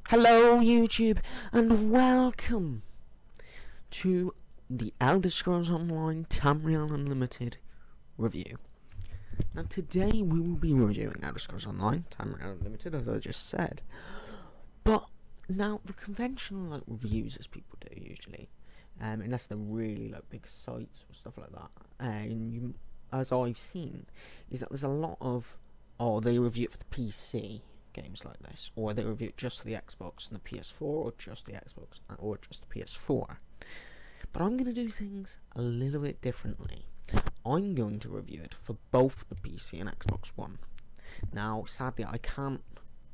Hello YouTube and welcome to the Elder Scrolls Online Tamriel Unlimited review. Now today we will be reviewing Elder Scrolls Online Tamriel Unlimited, as I just said. But now the conventional reviews, as people do usually, unless they're really big sites or stuff like that, as I've seen, is that there's a lot of they review it for the PC games like this, or they review it just for the Xbox and the PS4, or just the Xbox or just the PS4. But I'm going to do things a little bit differently. I'm going to review it for both the PC and Xbox One. Now, sadly, I can't.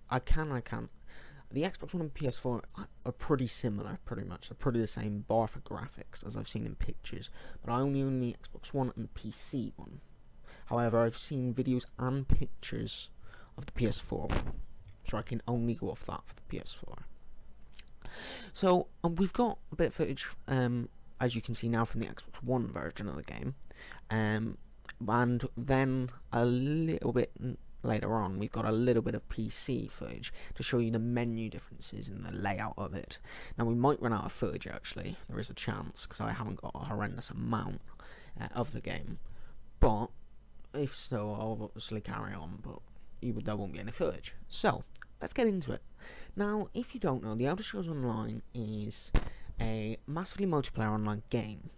The Xbox One and PS4 are pretty similar, pretty much. They're pretty the same, bar for graphics, as I've seen in pictures. But I only own the Xbox One and the PC one. However, I've seen videos and pictures of the PS4 one, so I can only go off that for the PS4. So we've got a bit of footage, as you can see now, from the Xbox One version of the game, and then a little bit later on we've got a little bit of PC footage to show you the menu differences in the layout of it. Now we might run out of footage, actually, there is a chance, because I haven't got a horrendous amount of the game, but if so, I'll obviously carry on, but there won't be any footage. So let's get into it. Now, if you don't know, the Elder Scrolls Online is a massively multiplayer online game,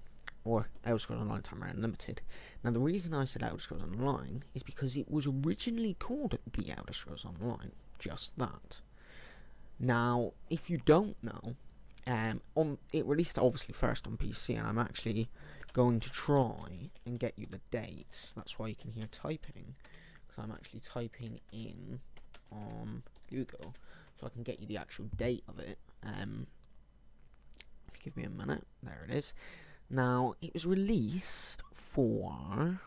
or Elder Scrolls Online Tamriel Unlimited. Now, the reason I said Elder Scrolls Online is because it was originally called the Elder Scrolls Online, just that. Now, if you don't know, it released obviously first on PC, and I'm actually going to try and get you the date. That's why you can hear typing, because I'm actually typing in on Google, so I can get you the actual date of it. If you give me a minute, there it is. Now, it was released for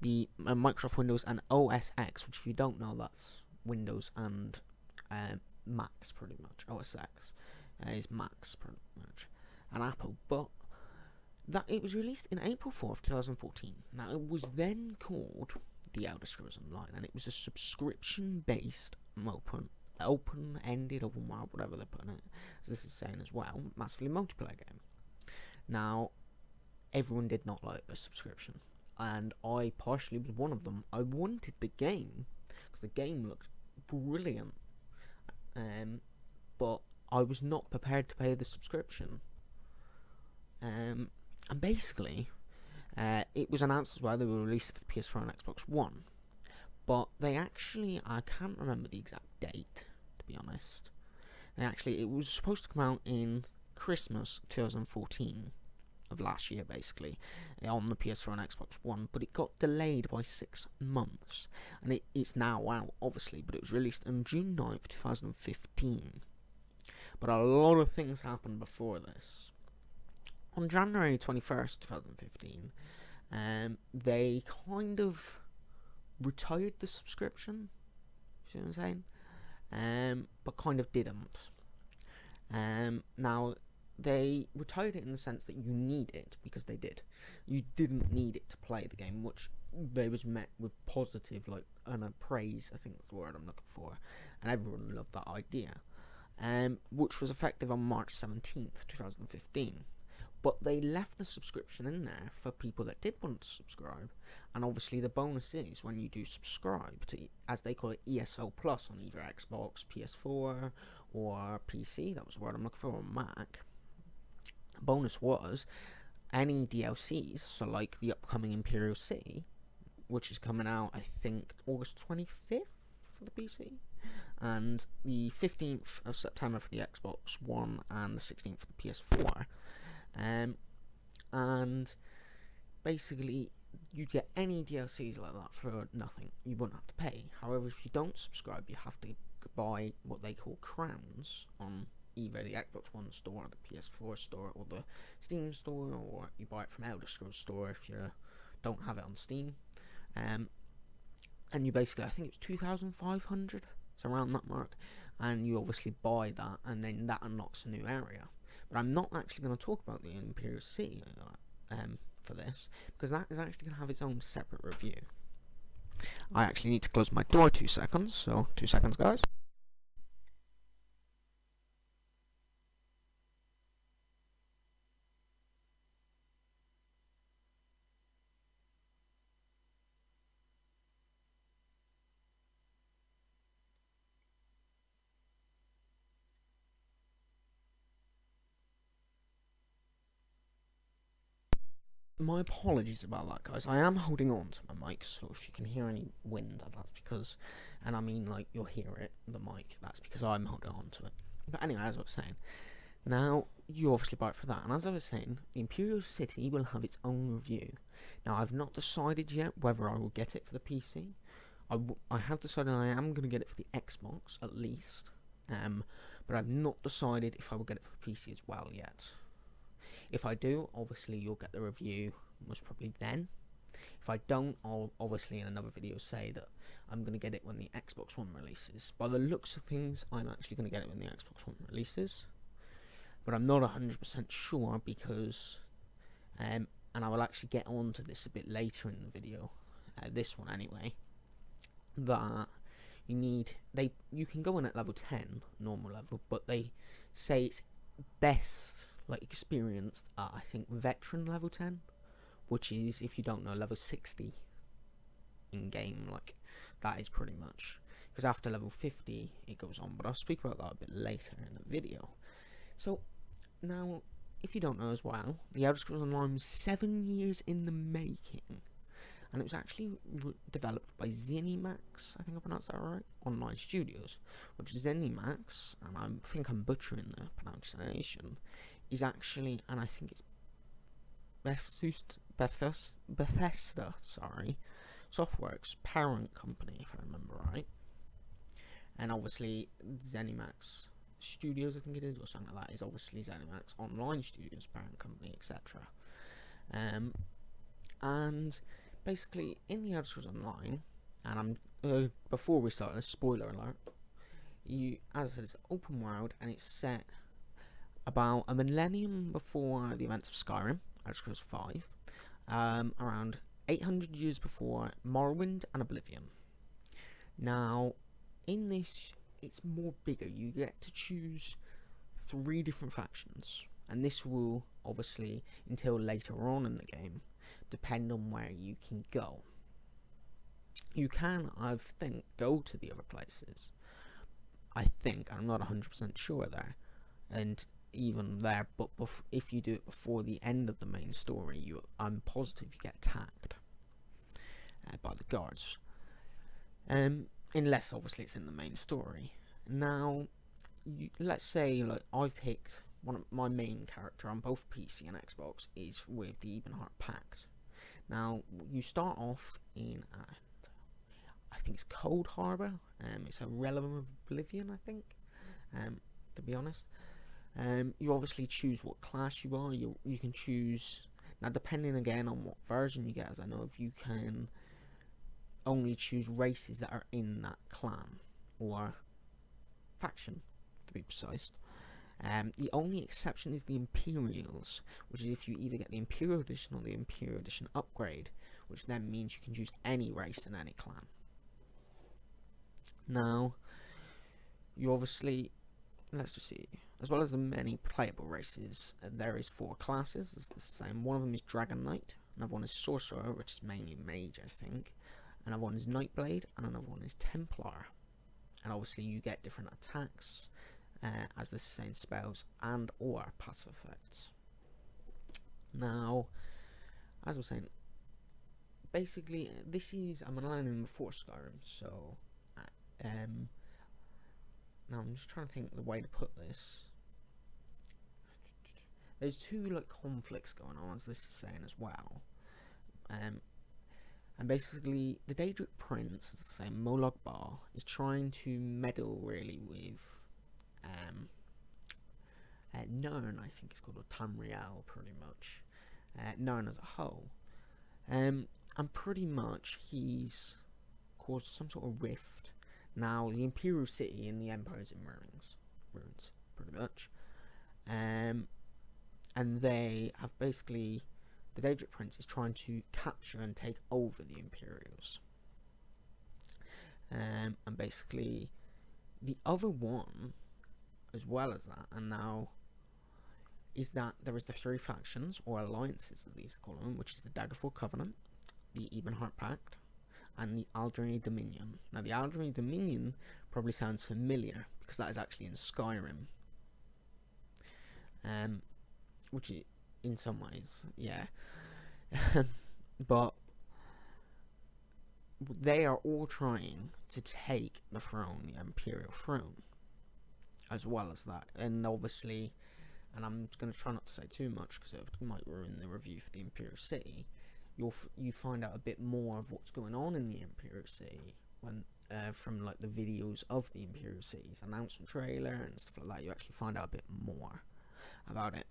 the Microsoft Windows and OS X, which, if you don't know, that's Windows and Macs, pretty much. OS X is Macs, pretty much, and Apple. But that it was released in April 4th, 2014. Now, it was then called the Elder Scrolls Online, and it was a subscription-based, open-ended, open world, whatever they're putting it, as this is saying as well, massively multiplayer game. Now, everyone did not like the subscription, and I partially was one of them. I wanted the game because the game looked brilliant, but I was not prepared to pay the subscription. And basically, it was announced as well they will release it for the PS4 and Xbox One, but they actually, I can't remember the exact date, to be honest. It was supposed to come out in Christmas 2014 of last year, basically, on the PS4 and Xbox One, but it got delayed by 6 months, and it's now out, obviously, but it was released on June 9th, 2015. But a lot of things happened before this. On January 21st, 2015, they kind of retired the subscription, you see what I'm saying? But kind of didn't. Now, they retired it in the sense that you need it, because they did. You didn't need it to play the game, which they was met with positive, praise, I think that's the word I'm looking for, and everyone loved that idea, which was effective on March 17th, 2015. But they left the subscription in there for people that did want to subscribe, and obviously the bonus is when you do subscribe to, as they call it, ESO Plus on either Xbox, PS4, or PC, that was the word I'm looking for, or Mac. The bonus was any DLCs, so like the upcoming Imperial City, which is coming out, I think, August 25th for the PC, and the 15th of September for the Xbox One, and the 16th for the PS4. And basically you'd get any DLCs like that for nothing. You wouldn't have to pay. However, if you don't subscribe, you have to buy what they call crowns on either the Xbox One store, the PS4 store, or the Steam store, or you buy it from Elder Scrolls store if you don't have it on Steam. And you basically, I think it's 2,500, it's around that mark, and you obviously buy that, and then that unlocks a new area. But I'm not actually going to talk about the Imperial City for this, because that is actually going to have its own separate review. I actually need to close my door 2 seconds, so 2 seconds, guys. my apologies about that, guys. I am holding on to my mic, so if you can hear any wind, that's because, and I mean like you'll hear it, the mic, that's because I'm holding on to it. But anyway, as I was saying, now you obviously buy it for that, and as I was saying, the Imperial City will have its own review. Now I've not decided yet whether I will get it for the PC. I have decided I am going to get it for the Xbox at least, but I've not decided if I will get it for the PC as well yet. If I do, obviously you'll get the review most probably then. If I don't, I'll obviously in another video say that I'm going to get it when the Xbox One releases. By the looks of things, I'm actually going to get it when the Xbox One releases, but I'm not 100% sure because, and I will actually get on to this a bit later in the video, this one anyway, that you can go in at level 10, normal level, but they say it's best like experienced at, I think, veteran level 10, which is, if you don't know, level 60 in game. Like, that is pretty much, because after level 50 it goes on, but I'll speak about that a bit later in the video. So now, if you don't know as well, the Elder Scrolls Online was 7 years in the making, and it was actually developed by ZeniMax, I think I pronounced that right, Online Studios, which is ZeniMax, and I think I'm butchering the pronunciation, is actually, and I think it's Bethesda, sorry, Softworks parent company, if I remember right, and obviously ZeniMax Studios, I think it is, or something like that, is obviously ZeniMax Online Studios parent company, etc. And basically, in the Elder Scrolls Online, and I'm before we start, a spoiler alert. As I said, it's open world, and it's set about a millennium before the events of Skyrim, Elder Scrolls 5, around 800 years before Morrowind and Oblivion. Now, in this, it's more bigger. You get to choose 3 different factions, and this will obviously, until later on in the game, depend on where you can go. You can, I think, go to the other places. I think, I'm not 100% sure there, and even there, but if you do it before the end of the main story, I'm positive you get attacked by the guards, unless obviously it's in the main story. Now, let's say like I've picked my main character on both PC and Xbox is with the Ebonheart Pact. Now you start off in I think it's Cold Harbor. It's a realm of Oblivion, I think. To be honest. You obviously choose what class you are. You can choose, now depending again on what version you get, as I know if you can only choose races that are in that clan or faction, to be precise. The only exception is the Imperials, which is if you either get the Imperial Edition or the Imperial Edition upgrade, which then means you can choose any race in any clan. Now, you obviously, let's just see, as well as the many playable races, there is 4 classes. It's the same. One of them is Dragon Knight, another one is Sorcerer, which is mainly Mage, I think, another one is Nightblade, and another one is Templar. And obviously you get different attacks, as this is saying, spells and or passive effects. Now, as I was saying, basically this is a millennium before Skyrim, so now I'm just trying to think the way to put this. There's 2 like conflicts going on, as this is saying as well, and basically the Daedric Prince, as the same Molag Bal, is trying to meddle really with Nirn, I think it's called, or Tamriel, pretty much, Nirn as a whole, and pretty much he's caused some sort of rift. Now the Imperial City and the Empire is in ruins, pretty much, and they have basically, the Daedric Prince is trying to capture and take over the Imperials, and basically the other one, as well as that, and now is that there is the 3 factions or alliances that these call them, which is the Daggerfall Covenant, the Ebonheart Pact, and the Alderney Dominion. Now the Alderney Dominion probably sounds familiar because that is actually in Skyrim, which is, in some ways, yeah. But they are all trying to take the throne, the Imperial throne, as well as that. And obviously, and I'm going to try not to say too much because it might ruin the review for the Imperial City, you find out a bit more of what's going on in the Imperial City when from like the videos of the Imperial City's announcement trailer and stuff like that. You actually find out a bit more about it.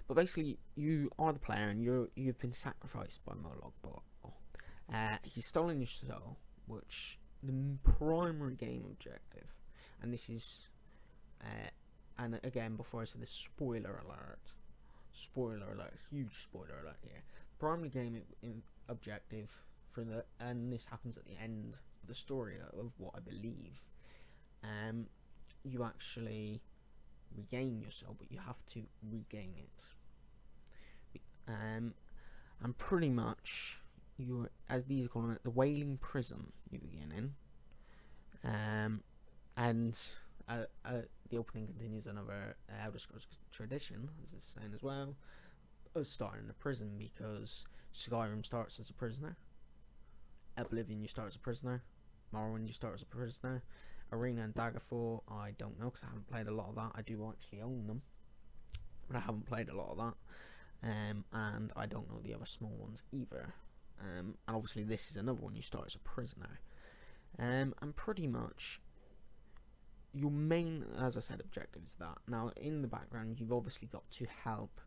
But basically, you are the player, and you've been sacrificed by Moloch Ball. He's stolen your soul, which the primary game objective, and this is, and again, before I say this, spoiler alert, huge spoiler alert here. Primary game objective for and this happens at the end of the story of what I believe. You actually regain your soul, but you have to regain it. And pretty much you're, as these are calling it, the Wailing Prison you begin in. And the opening continues another Elder Scrolls tradition, as it's saying as well, of starting in a prison, because Skyrim starts as a prisoner, Oblivion you start as a prisoner, Morrowind you start as a prisoner, Arena and Daggerfall I don't know because I haven't played a lot of that. I do actually own them, but I haven't played a lot of that. And I don't know the other small ones either. And obviously this is another one you start as a prisoner. And pretty much your main, as I said, objective is that. Now in the background you've obviously got to help.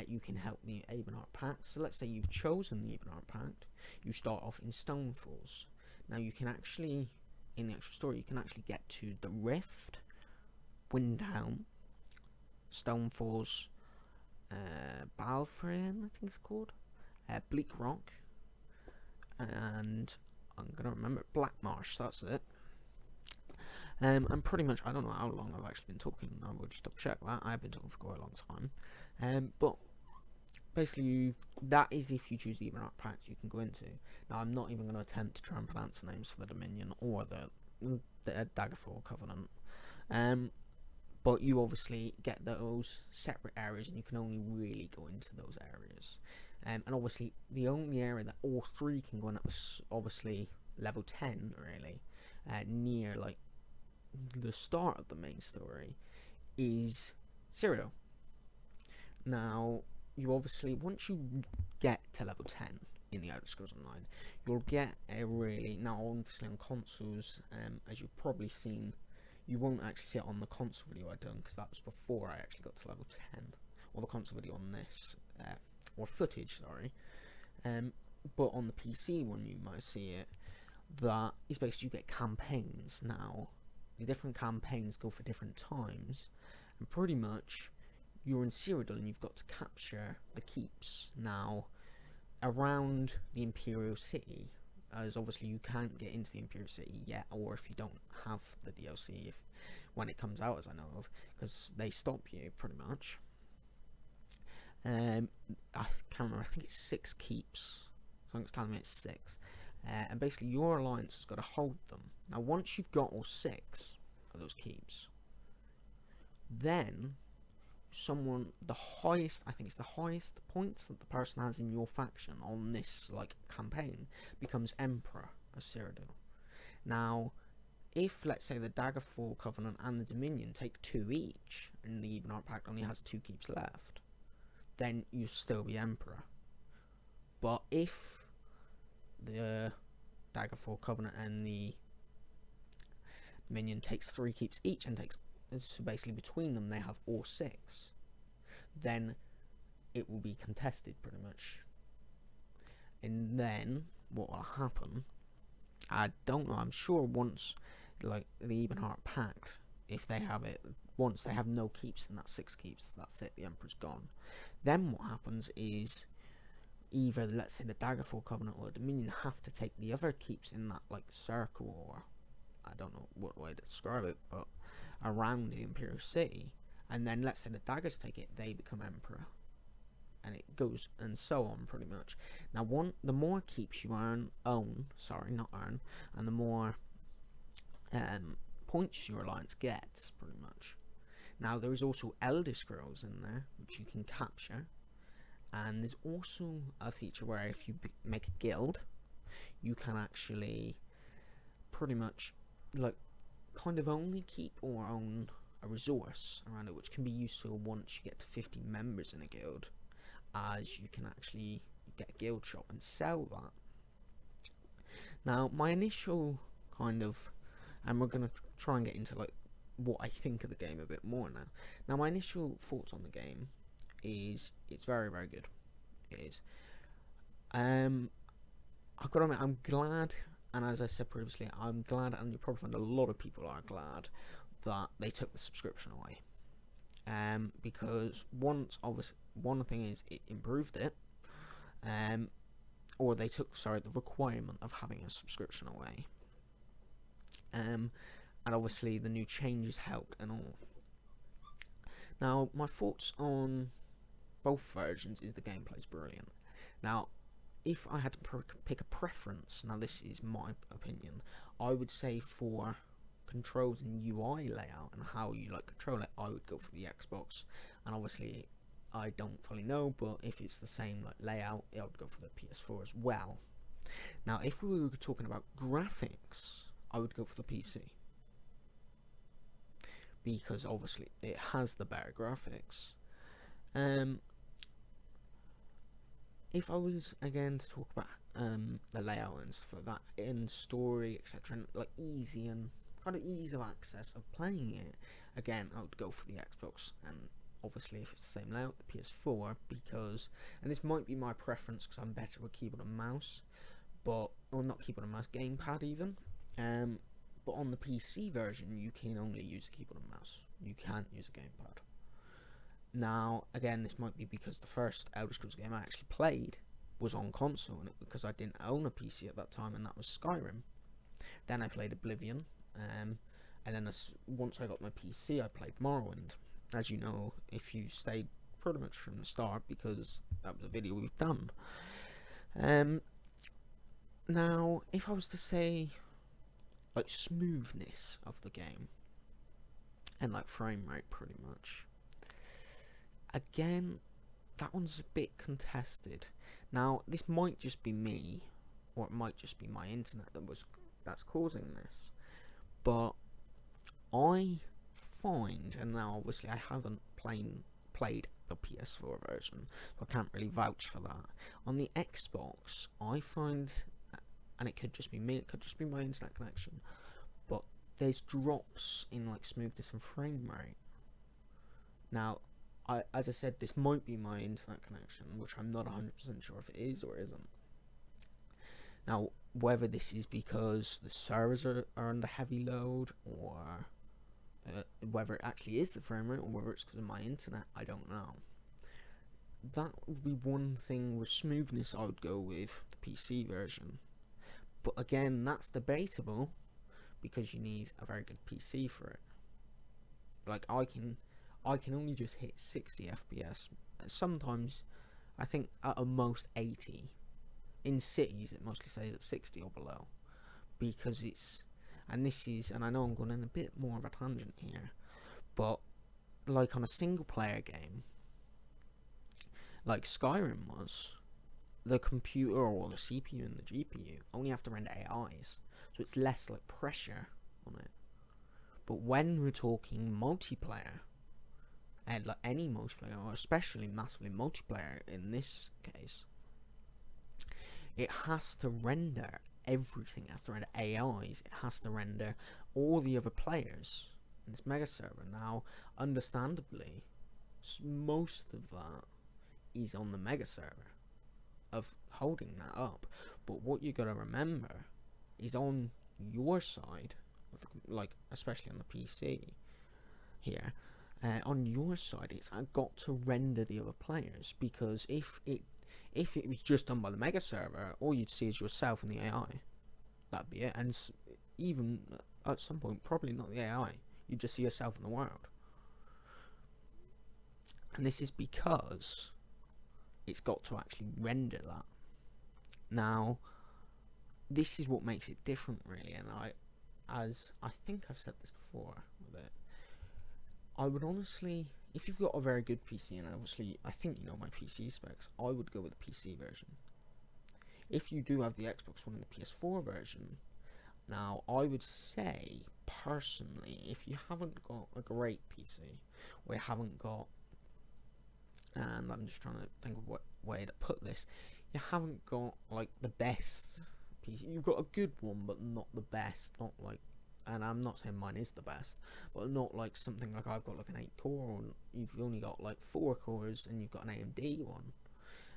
You can help the Ebonheart Pact. So let's say you've chosen the Ebonheart Pact. You start off in Stonefalls. Now you can actually, in the actual story, you can actually get to the Rift, Windhelm, Stonefalls, Balfrian, I think it's called, Bleak Rock, and I'm gonna remember Blackmarsh. That's it. And pretty much, I don't know how long I've actually been talking. I will just double check that. I've been talking for quite a long time. But basically, that is if you choose the Ebonheart Pact you can go into. Now, I'm not even going to attempt to try and pronounce the names for the Dominion or the Daggerfall Covenant. But you obviously get those separate areas, and you can only really go into those areas. And obviously, the only area that all three can go in at was obviously level 10, really, near like the start of the main story, is Cyrodiil. Now, you obviously, once you get to level 10 in the Elder Scrolls Online, you'll get a really, now obviously on consoles, as you've probably seen, you won't actually see it on the console video I done, because that was before I actually got to level 10, or the console video on this, or footage, sorry, but on the PC one you might see it, that is basically you get campaigns. Now, the different campaigns go for different times, and pretty much you're in Cyrodiil and you've got to capture the keeps. Now, around the Imperial City, as obviously you can't get into the Imperial City yet, or if you don't have the DLC when it comes out, as I know of, because they stop you pretty much. I can't remember, I think it's 6 keeps, so it's telling me it's 6. And basically your alliance has got to hold them. Now once you've got all 6 of those keeps, then someone, the highest, I think it's the highest points that the person has in your faction on this like campaign, becomes Emperor of Cyrodiil. Now if, let's say, the Daggerfall Covenant and the Dominion take 2 each, and the Ebonheart Pact only has 2 keeps left, then you still be Emperor. But if the Daggerfall Covenant and the Dominion takes 3 keeps each, and takes, so basically between them they have all 6, then it will be contested pretty much. And then what will happen, I don't know, I'm sure once like the Ebonheart Pact, if they have it, once they have no keeps and that's 6 keeps, that's it, the Emperor's gone. Then what happens is either, let's say, the Daggerfall Covenant or the Dominion have to take the other keeps in that like circle, or I don't know what way to describe it, but around the Imperial City, and then let's say the Daggers take it, they become Emperor, and it goes and so on pretty much. Now the more keeps you own, and the more points your alliance gets pretty much. Now there is also Elder Scrolls in there which you can capture, And there's also a feature where if you make a guild, you can actually pretty much like kind of only keep or own a resource around it, which can be useful once you get to 50 members in a guild, as you can actually get a guild shop and sell that. Now, my initial kind of, and we're going to try and get into like what I think of the game a bit more now. Now, my initial thoughts on the game is it's very, very good. It is. I've got to admit, I'm glad, and as I said previously, I'm glad, and you probably find a lot of people are glad that they took the subscription away. Because obviously, one thing is it improved it, or they took, the requirement of having a subscription away. And obviously the new changes helped and all. Now, my thoughts on both versions is the gameplay's brilliant. Now, if I had to pick a preference, now this is my opinion, I would say for controls and UI layout and how you like control it, I would go for the Xbox. And obviously, I don't fully know, but if it's the same like layout, I would go for the PS4 as well. Now, if we were talking about graphics, I would go for the PC, because obviously it has the better graphics. If I was again to talk about the layout and stuff like that, in story, etc., and like easy and kind of ease of access of playing it, again, I would go for the Xbox. And obviously, if it's the same layout, the PS4, because, and this might be my preference because I'm better with keyboard and mouse, or not keyboard and mouse, gamepad even. But on the PC version, you can only use a keyboard and mouse. You can't use a gamepad. Now, again, this might be because the first Elder Scrolls game I actually played was on console, and because I didn't own a PC at that time, and that was Skyrim. Then I played Oblivion, and then once I got my PC, I played Morrowind. As you know, if you stayed pretty much from the start, because that was a video we've done. Now, if I was to say like smoothness of the game and like frame rate, pretty much, again, that one's a bit contested. Now, this might just be me, or it might just be my internet that's causing this, but I find, and now obviously I haven't played the PS4 version, so I can't really vouch for that. On the Xbox, I find, and it could just be me, it could just be my internet connection, but there's drops in like smoothness and frame rate. Now, as I said, this might be my internet connection, which I'm not 100% sure if it is or isn't. Now, whether this is because the servers are under heavy load, or whether it actually is the frame rate, or whether it's because of my internet, I don't know. That would be one thing with smoothness. I would go with the PC version. But again, that's debatable, because you need a very good PC for it. Like, I can only just hit 60 FPS. Sometimes, I think at a most 80. In cities, it mostly stays at 60 or below, because it's, and I know I'm going in a bit more of a tangent here, but like on a single player game, like Skyrim was, the computer or the CPU and the GPU only have to render AIs, so it's less like pressure on it. But when we're talking multiplayer, and like any multiplayer, or especially massively multiplayer in this case, it has to render everything. It has to render AIs, it has to render all the other players in this mega server. Now, understandably, most of that is on the mega server of holding that up, but what you gotta remember is on your side, like especially on the PC here, on your side, it's got to render the other players, because if it was just done by the mega server, all you'd see is yourself and the AI. That'd be it. And even at some point, probably not the AI. You just see yourself in the world. And this is because it's got to actually render that. Now, this is what makes it different, really. And as I think I've said this before with it, I would honestly, if you've got a very good PC, and obviously I think you know my PC specs, I would go with the PC version. If you do have the Xbox One and the PS4 version, now I would say personally, if you haven't got a great PC, or you haven't got, and I'm just trying to think of what way to put this, you haven't got like the best PC. You've got a good one, but not the best. Not like, and I'm not saying mine is the best, but not like something like I've got like an 8-core, or you've only got like 4 cores, and you've got an AMD one.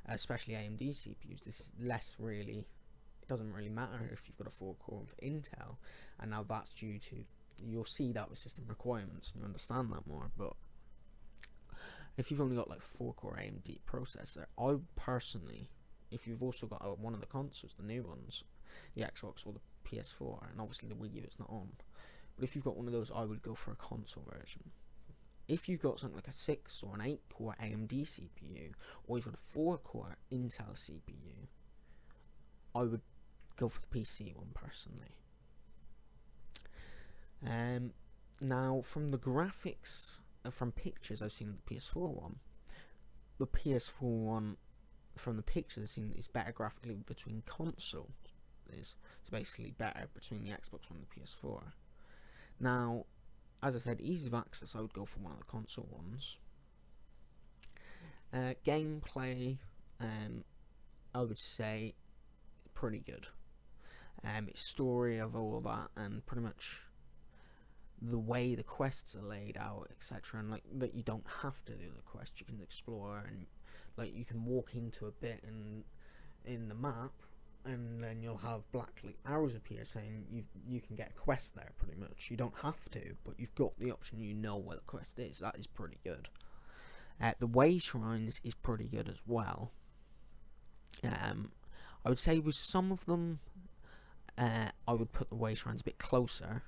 Especially AMD CPUs. This is less really. It doesn't really matter if you've got a 4-core of Intel, and now that's due to, you'll see that with system requirements and you understand that more. But if you've only got like a 4-core AMD processor, I personally, if you've also got one of the consoles, the new ones, the Xbox or the PS4, and obviously the Wii U is not on, but if you've got one of those, I would go for a console version. If you've got something like a 6 or an 8-core AMD CPU, or you've got a 4-core Intel CPU, I would go for the PC one personally. Now, from the graphics, from pictures I've seen of the PS4 one, the PS4 one, from the pictures I've seen, is better graphically between consoles. It's basically better between the Xbox One and the PS4. Now, as I said, ease of access, I would go for one of the console ones. Gameplay, I would say pretty good. Its story of all that, and pretty much the way the quests are laid out, etc., and like that you don't have to do the quest, you can explore, and like you can walk into a bit in the map, and then you'll have black arrows appear saying you can get a quest there. Pretty much, you don't have to, but you've got the option. You know where the quest is. That is pretty good. The way shrines is pretty good as well. I would say with some of them, I would put the way shrines a bit closer,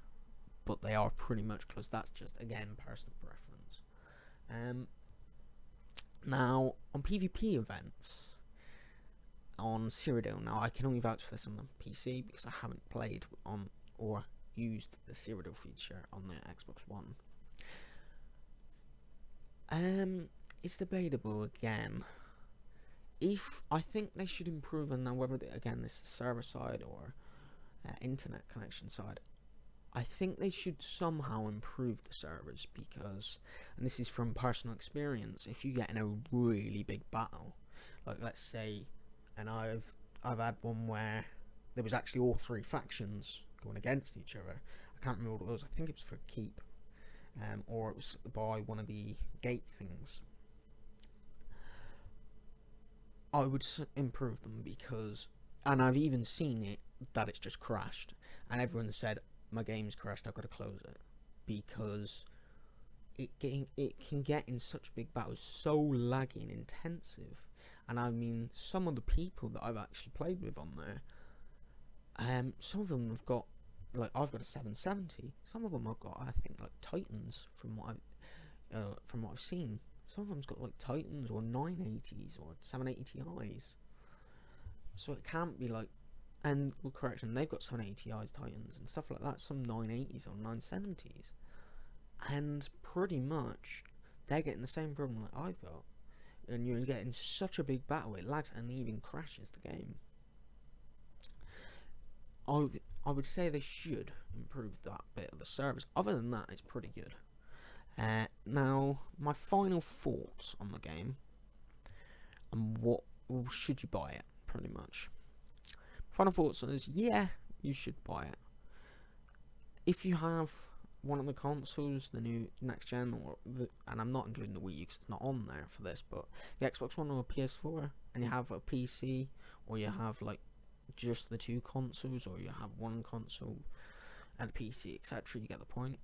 but they are pretty much close. That's just, again, personal preference. Now, on PvP events, on Cyrodiil, now I can only vouch for this on the PC because I haven't played on or used the Cyrodiil feature on the Xbox One. It's debatable again. If I think they should improve, and now whether again this is server side or internet connection side, I think they should somehow improve the servers, because, and this is from personal experience, if you get in a really big battle, like let's say, and I've had one where there was actually all 3 factions going against each other. I can't remember what it was. I think it was for keep, or it was by one of the gate things. I would improve them, because, and I've even seen it that it's just crashed, and everyone said my game's crashed, I've got to close it, because it can get in such big battles, so laggy and intensive. And I mean, some of the people that I've actually played with on there, some of them have got, like, I've got a 770. Some of them have got, I think, like Titans from what I've seen. Some of them's got like Titans or 980s or 780 Ti's. So it can't be like, and well, correction, they've got 780 Ti's, Titans and stuff like that. Some 980s or 970s, and pretty much they're getting the same problem that I've got. And you're getting such a big battle, it lags and even crashes the game. I would say they should improve that bit of the service. Other than that, it's pretty good. Now, my final thoughts on the game, and what should you buy it, pretty much. Final thoughts is, yeah, you should buy it. If you have one of the consoles, the new next gen, and I'm not including the Wii U because it's not on there for this, but the Xbox One or PS4, and you have a PC, or you have like just the 2 consoles, or you have one console and a PC, etc., you get the point.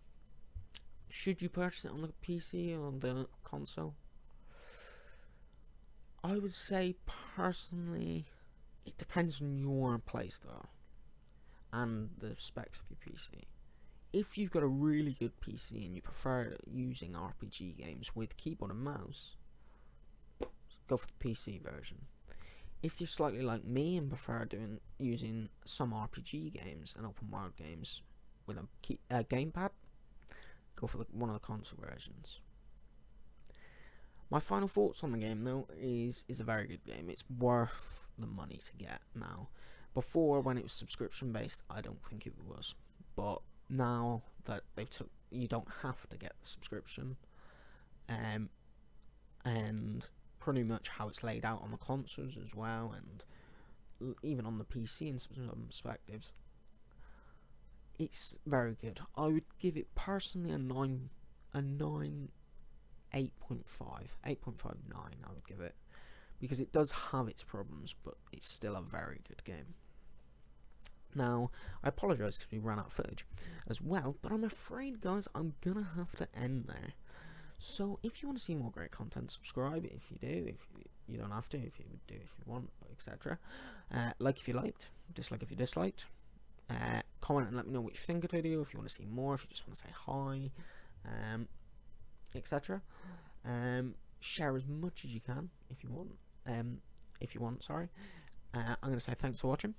Should you purchase it on the PC or on the console? I would say, personally, it depends on your playstyle and the specs of your PC. If you've got a really good PC and you prefer using RPG games with keyboard and mouse, go for the PC version. If you're slightly like me and prefer using some RPG games and open world games with a gamepad, go for one of the console versions. My final thoughts on the game, though, is a very good game. It's worth the money to get now. Before, when it was subscription based, I don't think it was. But now that you don't have to get the subscription, and pretty much how it's laid out on the consoles as well, and even on the PC in some perspectives, it's very good. I would give it personally a 8.59 I would give it, because it does have its problems, but it's still a very good game. Now, I apologise because we ran out of footage as well, but I'm afraid, guys, I'm gonna have to end there. So, if you want to see more great content, subscribe if you do. If you don't have to, if you would do if you want, etc. Like if you liked, dislike if you disliked. Comment and let me know what you think of the video, if you want to see more, if you just want to say hi, etc. Share as much as you can if you want. Sorry. I'm going to say thanks for watching.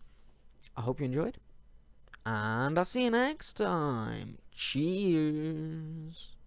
I hope you enjoyed, and I'll see you next time. Cheers.